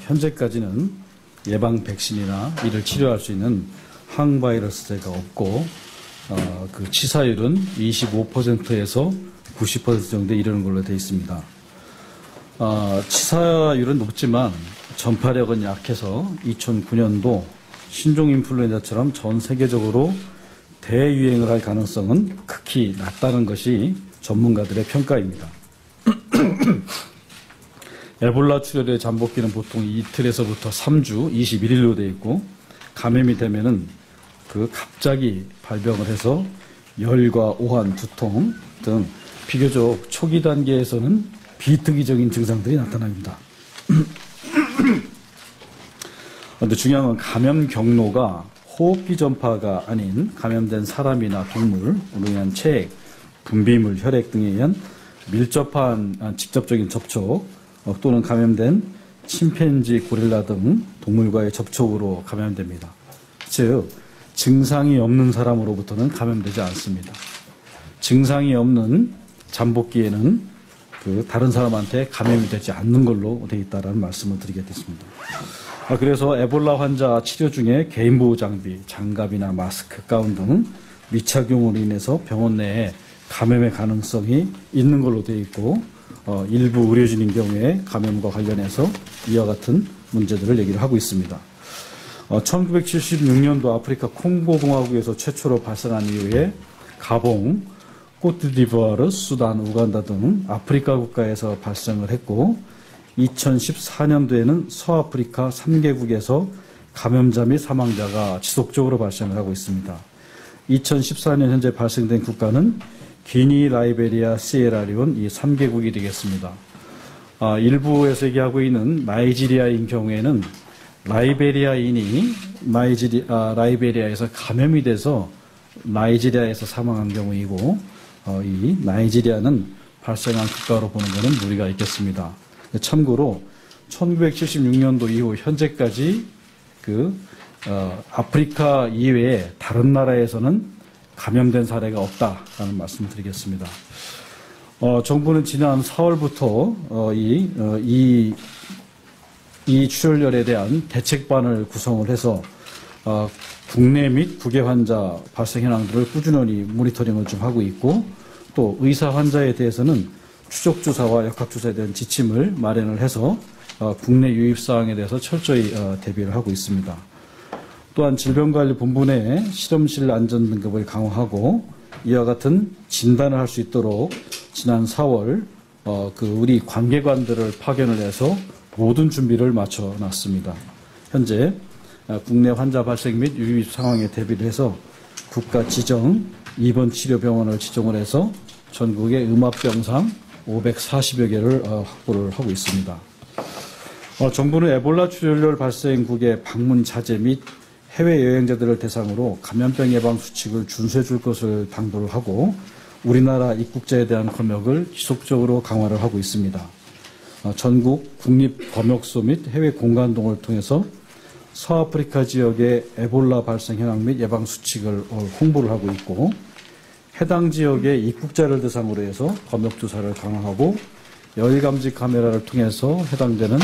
현재까지는 예방 백신이나 이를 치료할 수 있는 항바이러스제가 없고 그 치사율은 25%에서 90% 정도에 이르는 걸로 되어 있습니다. 치사율은 높지만 전파력은 약해서 2009년도 신종인플루엔자처럼 전 세계적으로 대유행을 할 가능성은 극히 낮다는 것이 전문가들의 평가입니다. 에볼라 출혈의 잠복기는 보통 이틀에서부터 3주, 21일로 되어 있고, 감염이 되면은 갑자기 발병을 해서 열과 오한, 두통 등 비교적 초기 단계에서는 비특이적인 증상들이 나타납니다. 그런데 중요한 건 감염 경로가 호흡기 전파가 아닌 감염된 사람이나 동물로 인한 체액, 분비물, 혈액 등에 의한 밀접한 직접적인 접촉 또는 감염된 침팬지, 고릴라 등 동물과의 접촉으로 감염됩니다. 즉, 증상이 없는 사람으로부터는 감염되지 않습니다. 증상이 없는 잠복기에는 다른 사람한테 감염이 되지 않는 걸로 되어 있다는 말씀을 드리겠습니다. 그래서 에볼라 환자 치료 중에 개인보호 장비, 장갑이나 마스크, 가운 등 미착용으로 인해서 병원 내에 감염의 가능성이 있는 걸로 되어 있고, 일부 의료진인 경우에 감염과 관련해서 이와 같은 문제들을 얘기를 하고 있습니다. 1976년도 아프리카 콩고 공화국에서 최초로 발생한 이후에 가봉, 코트디부아르, 수단, 우간다 등 아프리카 국가에서 발생을 했고, 2014년도에는 서아프리카 3개국에서 감염자 및 사망자가 지속적으로 발생을 하고 있습니다. 2014년 현재 발생된 국가는 기니, 라이베리아, 시에라리온 이 3개국이 되겠습니다. 일부에서 얘기하고 있는 나이지리아인 경우에는 라이베리아인이 라이베리아에서 감염이 돼서 나이지리아에서 사망한 경우이고, 이 나이지리아는 발생한 국가로 보는 것은 무리가 있겠습니다. 참고로 1976년도 이후 현재까지 아프리카 이외에 다른 나라에서는 감염된 사례가 없다라는 말씀을 드리겠습니다. 정부는 지난 4월부터 이 출혈열에 대한 대책반을 구성을 해서 국내 및 국외 환자 발생 현황들을 꾸준히 모니터링을 좀 하고 있고, 또 의사 환자에 대해서는 추적주사와 역학주사에 대한 지침을 마련을 해서 국내 유입 사항에 대해서 철저히 대비를 하고 있습니다. 또한 질병관리본부 내 실험실 안전 등급을 강화하고 이와 같은 진단을 할 수 있도록 지난 4월 우리 관계관들을 파견을 해서 모든 준비를 마쳐놨습니다. 현재 국내 환자 발생 및 유입 상황에 대비를 해서 국가 지정 입원 치료 병원을 지정을 해서 전국의 음압병상 540여 개를 확보를 하고 있습니다. 정부는 에볼라 출혈열 발생국의 방문 자제 및 해외 여행자들을 대상으로 감염병 예방 수칙을 준수해 줄 것을 당부를 하고, 우리나라 입국자에 대한 검역을 지속적으로 강화를 하고 있습니다. 전국 국립 검역소 및 해외 공관동을 통해서 서아프리카 지역의 에볼라 발생 현황 및 예방 수칙을 홍보를 하고 있고, 해당 지역의 입국자를 대상으로 해서 검역 조사를 강화하고 열감지 카메라를 통해서 해당되는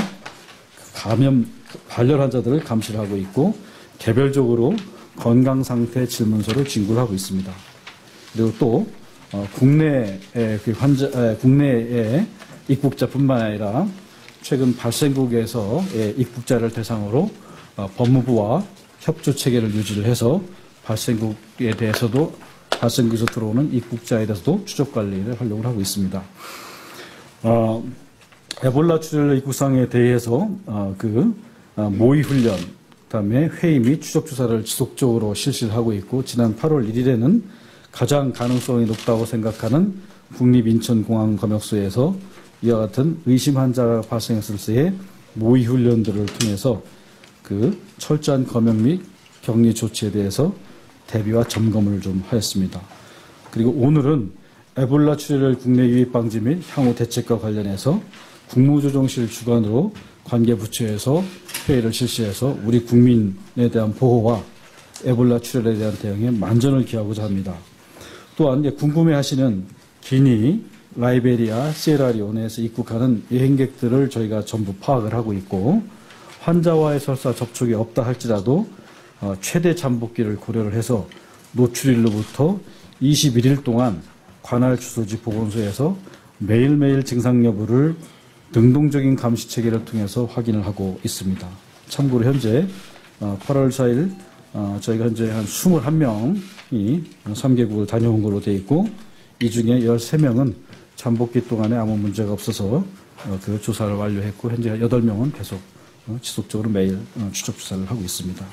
감염 발열 환자들을 감시를 하고 있고, 개별적으로 건강 상태 질문서를 진구를 하고 있습니다. 그리고 또 국내의 입국자뿐만 아니라 최근 발생국에서의 입국자를 대상으로 법무부와 협조 체계를 유지를 해서 발생국에 대해서도 발생국에서 들어오는 입국자에 대해서도 추적 관리를 하려고 하고 있습니다. 에볼라 출혈 입국상에 대해서 모의 훈련, 그다음에 회의 및 추적 조사를 지속적으로 실시를 하고 있고, 지난 8월 1일에는 가장 가능성이 높다고 생각하는 국립인천공항검역소에서 이와 같은 의심 환자가 발생했을 때의 모의 훈련들을 통해서 철저한 검역 및 격리 조치에 대해서 대비와 점검을 좀 하였습니다. 그리고 오늘은 에볼라 출혈 국내 유입 방지 및 향후 대책과 관련해서 국무조정실 주관으로 관계 부처에서 회의를 실시해서 우리 국민에 대한 보호와 에볼라 출혈에 대한 대응에 만전을 기하고자 합니다. 또한 궁금해하시는 기니, 라이베리아, 시에라리온에서 입국하는 여행객들을 저희가 전부 파악을 하고 있고, 환자와의 설사 접촉이 없다 할지라도 최대 잠복기를 고려를 해서 노출일로부터 21일 동안 관할 주소지 보건소에서 매일매일 증상 여부를 능동적인 감시 체계를 통해서 확인을 하고 있습니다. 참고로 현재 8월 4일 저희가 현재 한 21명이 3개국을 다녀온 걸로 되어 있고 이 중에 13명은 잠복기 동안에 아무 문제가 없어서 그 조사를 완료했고 현재 8명은 계속 지속적으로 매일 추적 조사를 하고 있습니다.